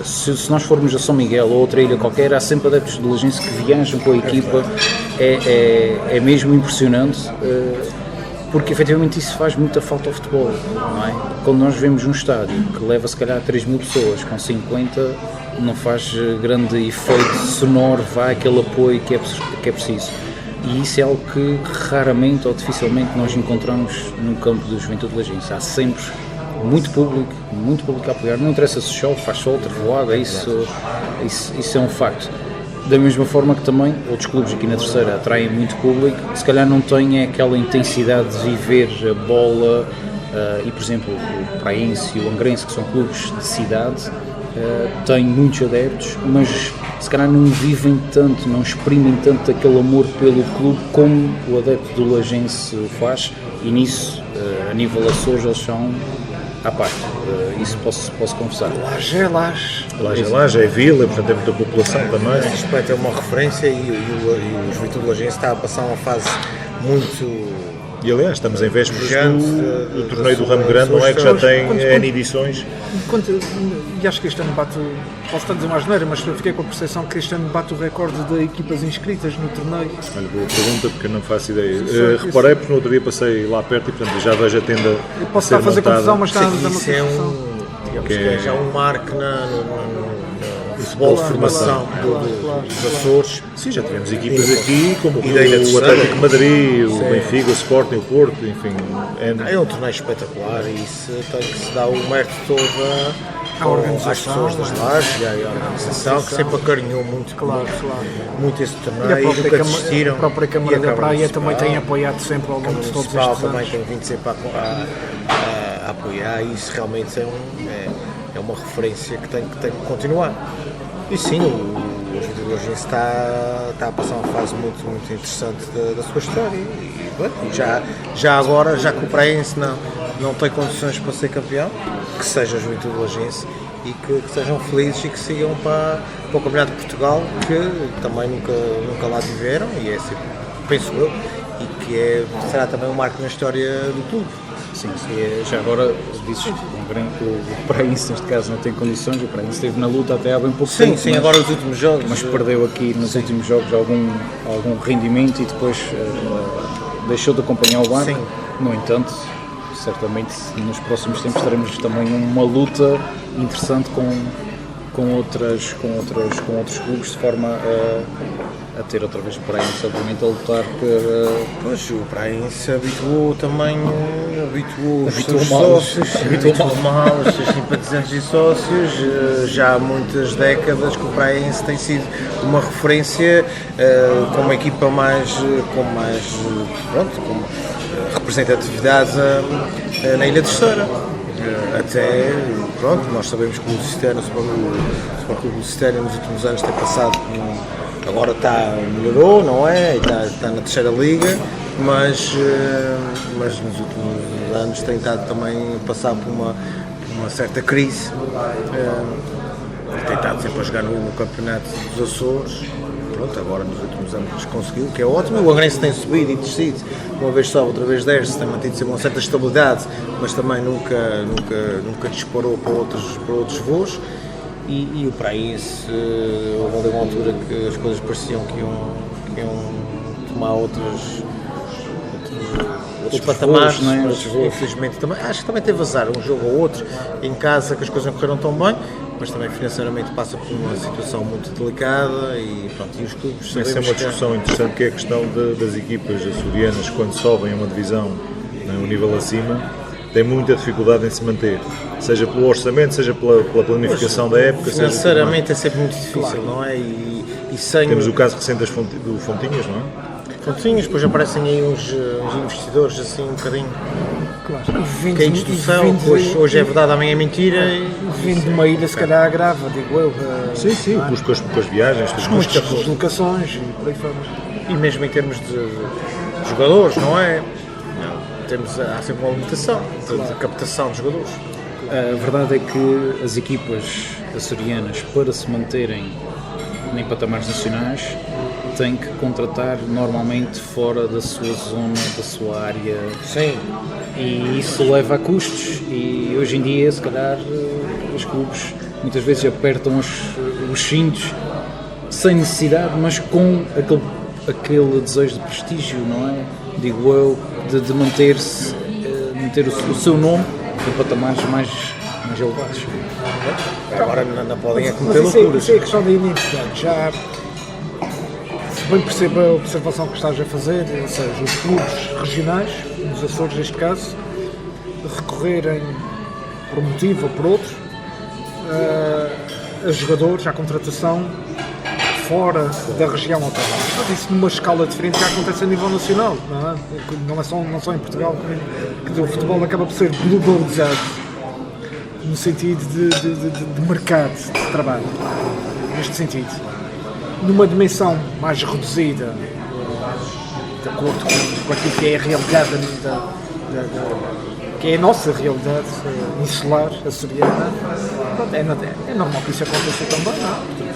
se nós formos a São Miguel ou outra ilha qualquer, há sempre adeptos do Lajense que viajam com a equipa, é mesmo impressionante, porque efetivamente isso faz muita falta ao futebol, não é? Quando nós vemos um estádio que leva se calhar 3.000 pessoas, com 50 não faz grande efeito sonoro, vai aquele apoio que é preciso. E isso é algo que raramente ou dificilmente nós encontramos no campo do Juventude Lajense. Há sempre muito público a apoiar, não interessa se chove, faz sol, trevoada, isso é um facto. Da mesma forma que também outros clubes aqui na terceira atraem muito público, se calhar não têm aquela intensidade de viver a bola, e por exemplo o Praense e o Angrense, que são clubes de cidade, têm muitos adeptos, mas se calhar não vivem tanto, não exprimem tanto aquele amor pelo clube como o adepto do Lagense o faz, e nisso, a nível Açores, eles são à parte. Isso posso confessar. Laje é Laje. Laje é vila, portanto é muita população também. Nesse respeito é uma referência e o Juventude Lagense está a passar uma fase muito... E aliás, estamos em vésperas Gigante, do torneio do Ramo Grande, não é? Que já tem N edições. E acho que este ano bate, posso estar a dizer uma asneira, mas eu fiquei com a percepção que este ano bate o recorde de equipas inscritas no torneio. Olha, boa pergunta, porque eu não faço ideia. Reparei, porque no outro dia passei lá perto e portanto já vejo a tenda. Eu posso estar a fazer confusão, mas está a dar uma Isso é confusão. digamos que é já um marco no futebol de formação dos Açores. Sim, já tivemos equipas aqui, como E daí na o terceira. Atlético de Madrid, o Benfica, o Sporting, o Porto, enfim. É um torneio espetacular e isso tem que se dar o mérito todo às pessoas das lajes e à organização, que sempre acarinhou muito, muito esse E torneio e nunca desistiram. a própria E Câmara a da Câmara Praia Municipal. também tem apoiado sempre ao longo de todos Municipal estes também anos. tem vindo sempre a apoiar e isso realmente é uma referência que tem que continuar. E sim, o Juventude Lagense está a passar uma fase muito, muito interessante da sua história e bem, já agora, já que o Praense não tem condições para ser campeão, que seja o Juventude Lagense e que sejam felizes e que sigam para o Campeonato de Portugal, que também nunca lá tiveram e é sempre, penso eu, e que será também um marco na história do clube. Sim, já agora dizes que o Praense neste caso não tem condições, o Praense esteve na luta até há bem pouco tempo. Sim, agora os últimos jogos. Mas perdeu aqui nos últimos jogos algum rendimento e depois deixou de acompanhar o barco. Sim. No entanto, certamente nos próximos tempos teremos também uma luta interessante com outros clubes de forma a ter outra vez o Praense obviamente a lutar por... Pois, o Praense habituou os seus mal. sócios, habituou mal os seus simpatizantes e sócios. Já há muitas décadas que o Praense tem sido uma referência com uma equipa com mais representatividade na Ilha Terceira. Até, nós sabemos que o Lusitano, o Sport Clube Lusitano nos últimos anos tem passado agora melhorou, não é? Está na terceira liga, mas nos últimos anos tem estado também a passar por uma certa crise. Tem estado sempre a jogar no campeonato dos Açores. Agora nos últimos anos conseguiu, que é ótimo. O Agrense tem subido e descido, uma vez sobe, outra vez desce, tem mantido sempre uma certa estabilidade, mas também nunca disparou para outros voos. E o Praense, houve ali uma altura que as coisas pareciam que iam tomar outros patamares, não é? mas infelizmente também, acho que também teve azar, um jogo ou outro em casa que as coisas não correram tão bem, mas também financeiramente passa por uma situação muito delicada e os clubes... Essa é uma discussão interessante, que é a questão das equipas açorianas quando sobem a uma divisão, um nível acima, têm muita dificuldade em se manter, seja pelo orçamento, seja pela planificação da época. Financeiramente é sempre muito difícil, não é? E sem... Temos o caso recente do Fontinhas, não é? Fontinhas, depois aparecem aí uns investidores assim um bocadinho... Claro. Que é instrução, pois hoje é verdade, amanhã é mentira. Vindo de uma ilha, se calhar agrava, digo eu. Sim, o custo com as viagens, muitas deslocações e por aí fora. E mesmo em termos de jogadores, não é? Há sempre uma limitação de captação de jogadores. A verdade é que as equipas açorianas, para se manterem em patamares nacionais, têm que contratar normalmente fora da sua zona, da sua área. Sim. E isso leva a custos e hoje em dia, se calhar, os clubes muitas vezes apertam os cintos sem necessidade, mas com aquele desejo de prestígio, não é? Digo eu, de manter o seu nome em patamares mais elevados. Agora não podem cometer mas loucuras. Isso é a questão da identidade. Já, se bem percebo a observação que estás a fazer, ou seja, os clubes regionais, nos Açores neste caso, recorrerem por um motivo ou por outro a jogadores, à contratação fora da região autónoma. Mas isso numa escala diferente já acontece a nível nacional, não é? Não só em Portugal, que o futebol acaba por ser globalizado no sentido de mercado de trabalho, neste sentido. numa dimensão mais reduzida, de acordo com aquilo que é a realidade que é a nossa realidade insular, açoriana, é normal que isso aconteça também, não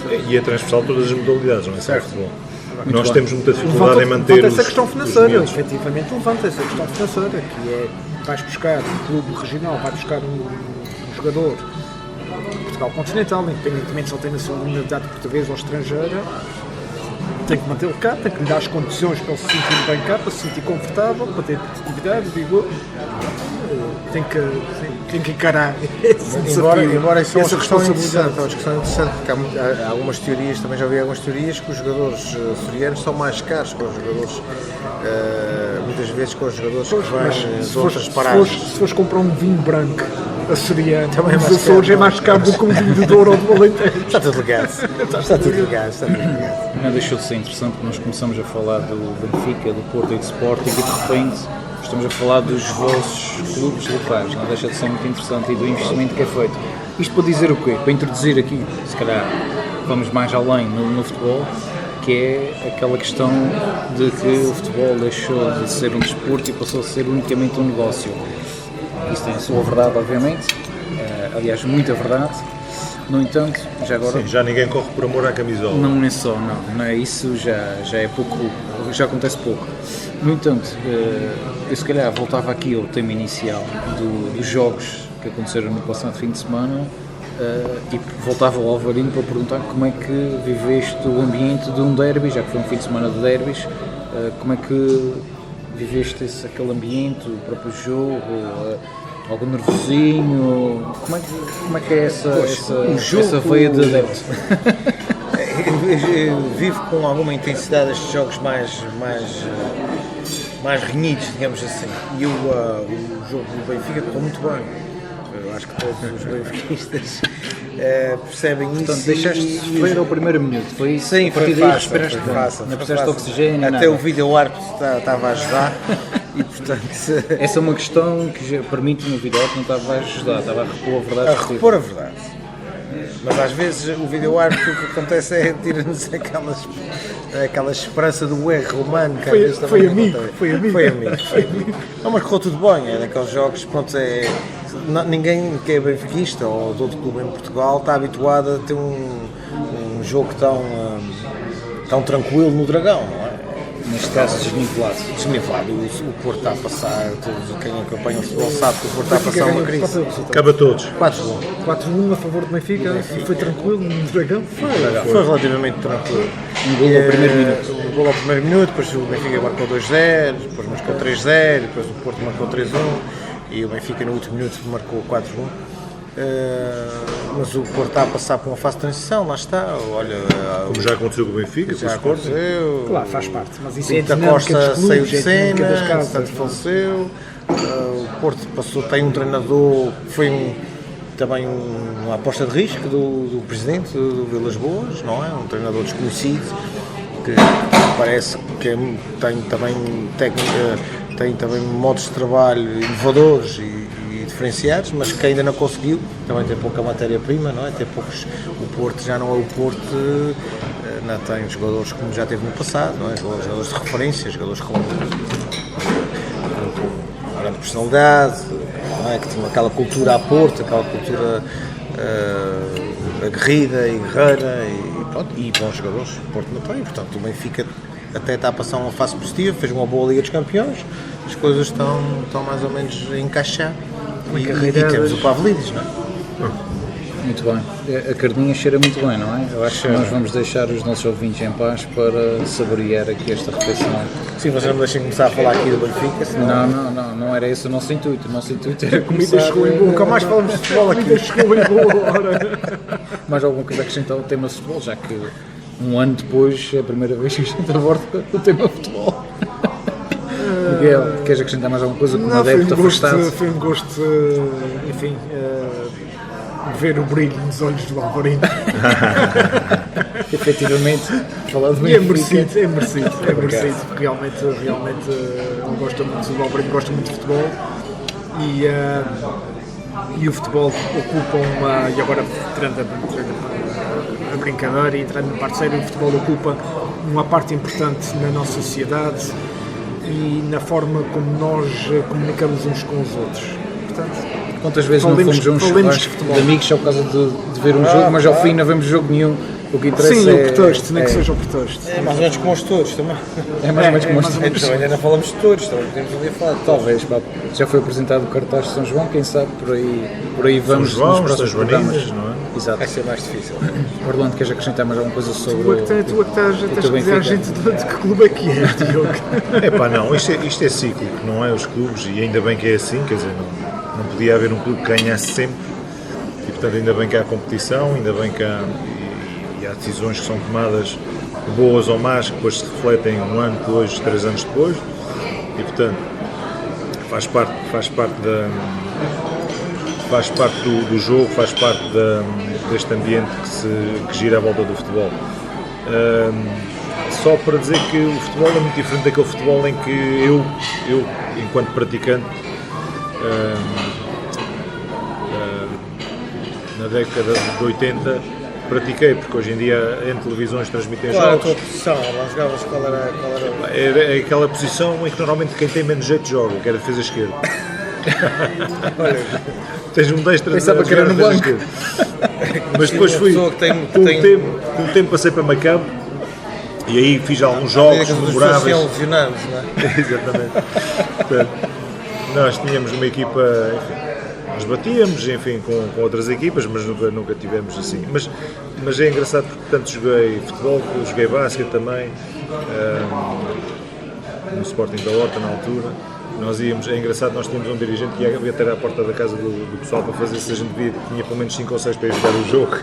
é? E é transversal a todas as modalidades, não é? Certo. Futebol. Nós temos muita dificuldade em manter levanta essa questão financeira, movimentos. efetivamente levanta essa questão financeira, que é, vais buscar um clube regional, vai buscar um jogador Portugal continental, independentemente se ele tem nacionalidade portuguesa ou estrangeira, tem que mantê-lo cá, tem que lhe dar as condições para ele se sentir bem cá, para se sentir confortável, para ter competitividade, vigor. Tem que encarar esse desafio, Embora isso é uma essa questão responsabilidade. interessante, porque há algumas teorias, também já ouvi algumas teorias que os jogadores açorianos são mais caros que os jogadores, muitas vezes com os jogadores que vêm de outras paragens. Se fores comprar um vinho branco açoriano, Também é nos mais Açores caro, é mais caro do que um vinho de Douro ou do Alentejo. Está tudo ligado. Está tudo ligado. Não deixou de ser interessante porque nós começamos a falar do Benfica, do Porto e do Sporting e de repente estamos a falar dos vossos clubes locais. Não deixa de ser muito interessante e do investimento que é feito. Isto para dizer o quê? Para introduzir aqui, se calhar vamos mais além no futebol, que é aquela questão de que o futebol deixou de ser um desporto e passou a ser unicamente um negócio. Isso tem a sua verdade, obviamente, aliás, muita verdade. No entanto, já agora... Sim, já ninguém corre por amor à camisola. Não é só, não é isso, já é pouco, já acontece pouco. No entanto, eu se calhar voltava aqui ao tema inicial dos jogos que aconteceram no passado fim de semana e voltava ao Alvarino para perguntar como é que viveste o ambiente de um derby, já que foi um fim de semana de derbys, como é que viveste aquele ambiente, o próprio jogo, algum nervosinho, como é que é essa veia de adepto? Eu vivo com alguma intensidade estes jogos mais renhidos, digamos assim. E o jogo do Benfica correu muito bem. Eu acho que todos os benfiquistas percebem isso. Portanto, deixaste sofrer ao primeiro minuto, foi isso? Sim, a partir foi daí fácil, esperaste foi fácil. não precisaste de oxigênio, Até nada. o vídeo árbitro estava a ajudar e, portanto... Essa é uma questão que já permite-me o vídeo árbitro não estava a ajudar, estava a repor a verdade. a repor a verdade. Mas às vezes o vídeo árbitro o que acontece é tirar-nos aquela esperança do erro humano que às vezes também Foi não amigo, acontece. Foi amigo. Não, mas correu tudo bem, é daqueles jogos, pronto, ninguém que é benfiquista ou de outro clube em Portugal está habituado a ter um jogo tão tranquilo no Dragão, não é? Neste caso, desnivelado. Desnivelado. O Porto está a passar, quem acompanha o futebol sabe que o Porto está a passar uma crise. Cabe a todos. 4-1. 4-1 a favor do Benfica, foi tranquilo no Dragão? Foi relativamente tranquilo. Um gol ao primeiro minuto. Um gol ao primeiro minuto, depois o Benfica marcou 2-0, depois marcou 3-0, depois o Porto marcou 3-1 e o Benfica no último minuto marcou 4-1. Mas o Porto está a passar por uma fase de transição, lá está. Olha, Como já aconteceu com o Benfica, com o já Sporting. aconteceu. Claro, faz parte, mas isso é Pinto da dinâmica Costa dos saiu clubes, de é dinâmica das cena, casas. portanto faleceu. O Porto tem um treinador que foi também uma aposta de risco do presidente do Vilas Boas, não é? Um treinador desconhecido que parece que tem também técnica, tem também modos de trabalho inovadores e diferenciados, mas que ainda não conseguiu, também tem pouca matéria-prima, não é? Tem poucos, o Porto já não é o Porto, não tem jogadores como já teve no passado, não é? Jogadores de referência, jogadores com grande personalidade, não é? Que tinham aquela cultura a Porto, aquela cultura aguerrida e guerreira e bons jogadores, o Porto não tem, portanto o Benfica até está a passar uma fase positiva, fez uma boa Liga dos Campeões, as coisas estão mais ou menos a encaixar. E temos o Pavlidis, não é? Muito bem. A carninha cheira muito bem, não é? Eu acho que nós vamos deixar os nossos ouvintes em paz para saborear aqui esta refeição. Sim, vocês não me deixem começar a falar aqui do Benfica, senão... Não era esse o nosso intuito. O nosso intuito era Comida começar... chegou em boa. Nunca mais falamos de futebol aqui. Comida chegou em boa hora. Mais alguma coisa a acrescentar ao tema futebol, já que um ano depois é a primeira vez que a gente aborda o tema futebol. Miguel, queres acrescentar mais alguma coisa como adepto afastado? Foi um gosto, enfim, ver o brilho nos olhos do Alvarino. Efetivamente, falar do E é Benfica. merecido, porque realmente eu gosto muito do Alvarino, gosto muito de futebol e o futebol ocupa e agora tirando a brincadeira e entrando na parte séria, o futebol ocupa uma parte importante na nossa sociedade e na forma como nós comunicamos uns com os outros. Portanto, Quantas vezes não fomos a um churrasco de amigos só por causa de ver um jogo, mas ao fim não vemos jogo nenhum. O que interessa sim, é... o pretexto, nem que seja o pretexto. É mais ou menos como os touros também. É mais ou menos como os Então, ainda não falamos de touros, também podemos ali a falar de touros. Talvez, pá, já foi apresentado o cartaz de São João, quem sabe, por aí vamos São João, nos próximos São Joaninas, programas. não é? Exato. Vai ser mais difícil. Orlando, queres acrescentar mais alguma coisa sobre Tu é que estás a dizer à gente de que clube é que és, Diogo. Epá, não, isto é cíclico, não é? Os clubes, e ainda bem que é assim, quer dizer, não podia haver um clube que ganhasse sempre, e portanto ainda bem que há competição, ainda bem que há decisões que são tomadas boas ou más, que depois se refletem um ano depois, 3 anos depois, e portanto faz parte do jogo, faz parte deste ambiente que gira à volta do futebol. Só para dizer que o futebol é muito diferente daquele futebol em que eu enquanto praticante, na década de 80 pratiquei, porque hoje em dia em televisões transmitem Qual era a jogos. tua posição? Lá jogavas, qual era? Era aquela posição em que normalmente quem tem menos jeito joga, que era defesa esquerda. Tens um destro Pensava que era no banco. Mas depois fui, pessoa que tem- com o tempo passei para meio-campo e aí fiz alguns jogos memoráveis. lesionados, não é? Exatamente. Portanto, nós tínhamos uma equipa, enfim, nós batíamos, enfim, com outras equipas, mas nunca tivemos assim. Mas é engraçado porque tanto joguei futebol, joguei basquete também, no Sporting da Horta na altura. Nós íamos, é engraçado, nós tínhamos um dirigente que ia até à porta da casa do pessoal para fazer se a gente tinha pelo menos 5 ou 6 para ir jogar o jogo.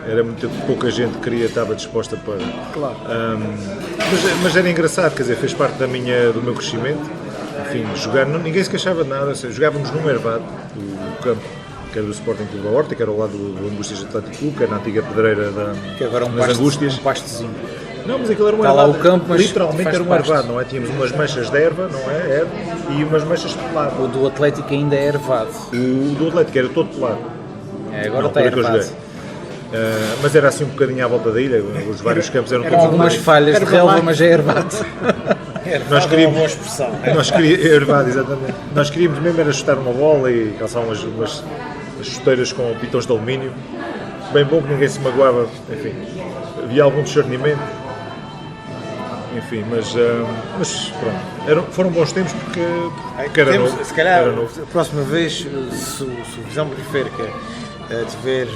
Era muito pouca gente que estava disposta para. Claro. Mas era engraçado, quer dizer, fez parte do meu crescimento. Enfim, jogar, ninguém se queixava de nada, ou seja, jogávamos num ervado do campo, que era do Sporting Clube da Horta, que era ao lado do Angústias Atlético Clube, que era na antiga pedreira Que agora é das Angústias. um pastezinho. Não, mas aquilo era um Está lá ervado, o campo, mas literalmente faz era um pasto. ervado, não é? Tínhamos umas manchas de erva, não é? Erva, e umas manchas de pelado. O do Atlético ainda é ervado. O do Atlético era todo pelado. Agora Na está altura que eu ervado. joguei. Mas era assim um bocadinho à volta da ilha, os vários campos eram Com todos algumas ervados. falhas de relva, mas é ervado. Nós queríamos, boa expressão. ervado, exatamente. Nós queríamos mesmo era chutar uma bola e calçar umas chuteiras com pitões de alumínio. Bem bom que ninguém se magoava, enfim. Havia algum discernimento. Enfim, mas pronto. Foram bons tempos porque era Temos, novo. se calhar, Era novo. a próxima vez, se a Visão Periférica tiver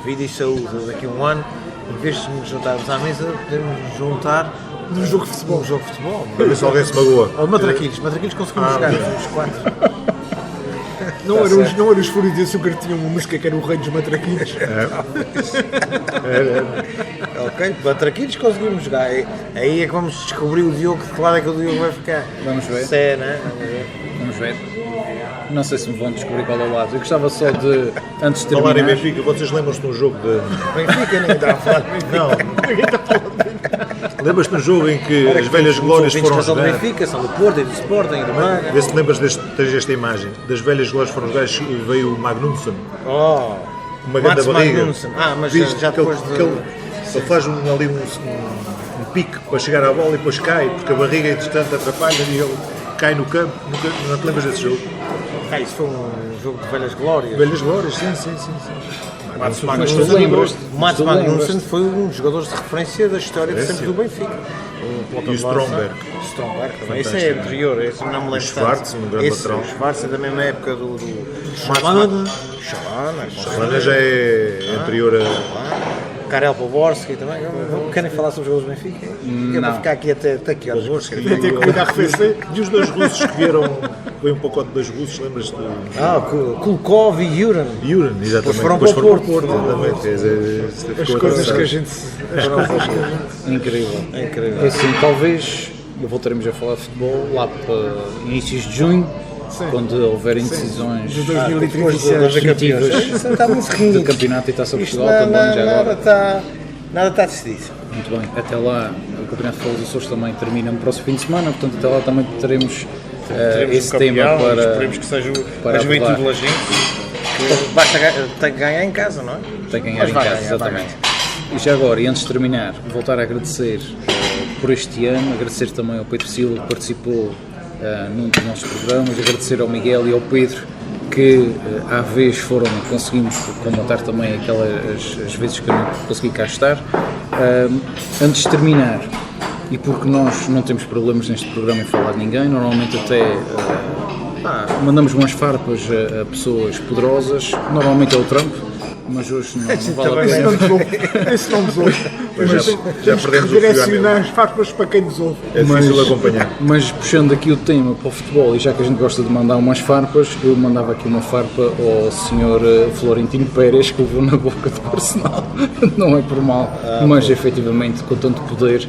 vida e saúde daqui a um ano, em vez de nos juntarmos à mesa, podemos nos juntar Num jogo de futebol. num jogo de futebol. Para ver se alguém se magoa. Ou matraquilhos conseguimos jogar, uns 4. Não eram os Fúrios de Açúcar que tinham uma música que era o Rei dos Matraquilhos. Ok, matraquilhos conseguimos jogar. Aí é que vamos descobrir o Diogo, de que lado é que o Diogo vai ficar. Vamos ver. Se é, né? Vamos ver. Vamos ver. Não sei se me vão descobrir qual é o lado. Eu gostava só de, antes de Falar em terminar... Benfica, vocês lembram-se de um jogo de... Benfica, ninguém está a falar de Benfica. Não. Lembras-te de um jogo em que as velhas glórias foram São do jogar? Benfica, são do Porto, e do Sporting, e do Braga. Vê se te lembras tens esta imagem. Das velhas glórias foram jogar e veio o Magnussen. Oh, Uma grande Mats barriga. Magnussen. Mas Viste já que ele- depois de... que ele faz ali um pique para chegar à bola e depois cai, porque a barriga entretanto atrapalha e ele cai no campo. Não te lembras desse jogo? Isso foi um jogo de velhas glórias. Velhas glórias, sim. Mats Mas Magnussen, tu lembras? o Mats Tu Magnussen lembras? foi um dos jogadores de referência da história de sempre Sim. do Benfica. E o Stromberg. Stromberg também. Esse é anterior, esse não me lembro. Schwarz, um grande Esse, lateral. o Schwarz é da mesma época do Chalana. Chalana. Chalana já é anterior a... Karel Poborski também. Querem falar sobre os jogadores do Benfica? É para ficar aqui até que horas? Tem que cuidar de refeição. E os dois russos que vieram, foi um pacote de dois russos, lembras-te? Kulkov e Yuran. Yuran, exatamente. foram Depois para o Porto, exatamente. Quer dizer, As coisas que a gente. Incrível. É incrível. É assim, talvez voltaremos a falar de futebol lá para inícios de junho, quando houverem decisões De 2036. definitivas Está muito do reunido. campeonato e Taça de Isto Portugal também, já agora. nada está decidido. Muito bem, até lá o Campeonato de Futebol dos Açores também termina no próximo fim de semana, portanto até lá também teremos esse tema para... Esperemos que seja para a juventude abordar. Lagente, Tem que ganhar em casa, não é? Tem que ganhar em vai casa, ganhar, vai exatamente. E já agora, e antes de terminar, voltar a agradecer por este ano, agradecer também ao Pedro Silva que participou num dos nossos programas, agradecer ao Miguel e ao Pedro que à vez conseguimos comentar também as vezes que eu não consegui cá estar. Antes de terminar, e porque nós não temos problemas neste programa em falar de ninguém, normalmente até mandamos umas farpas a pessoas poderosas, normalmente é o Trump, mas hoje não vale a pena. Esse não nos ouve. Já perdemos o direcionar as farpas para quem nos ouve. É difícil acompanhar. Mas puxando aqui o tema para o futebol, e já que a gente gosta de mandar umas farpas, eu mandava aqui uma farpa ao Sr. Florentino Pérez, que levou na boca do Arsenal. Não é por mal, mas efetivamente com tanto poder,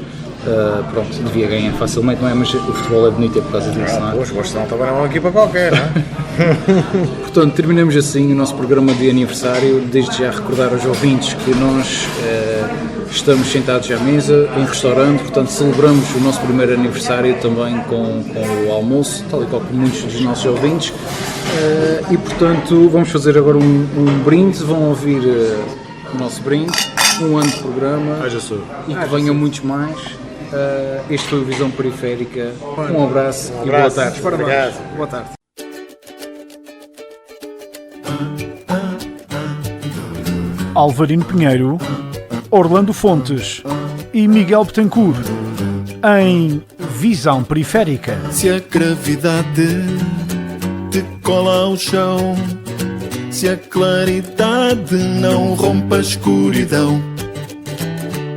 pronto, devia ganhar facilmente, não é? Mas o futebol é bonito, é por causa disso, não é? Pois, o Arsenal também não é uma equipa qualquer, não é? Portanto, terminamos assim o nosso programa de aniversário, desde já recordar aos ouvintes que nós estamos sentados à mesa em restaurante, portanto celebramos o nosso primeiro aniversário também com o almoço, tal e qual como muitos dos nossos ouvintes, e portanto vamos fazer agora um brinde, vão ouvir o nosso brinde, um ano de programa e que venham muitos mais. Este foi o Visão Periférica, um abraço e boa tarde. Parabéns. Boa tarde. Alvarino Pinheiro, Orlando Fontes e Miguel Betancourt em Visão Periférica. Se a gravidade te cola ao chão, se a claridade não rompe a escuridão,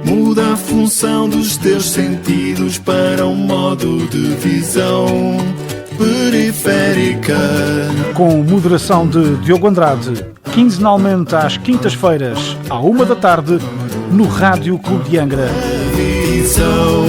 muda a função dos teus sentidos para um modo de visão periférica. Com moderação de Diogo Andrade, quinzenalmente às quintas-feiras, à 1 da tarde, no Rádio Clube de Angra. Visão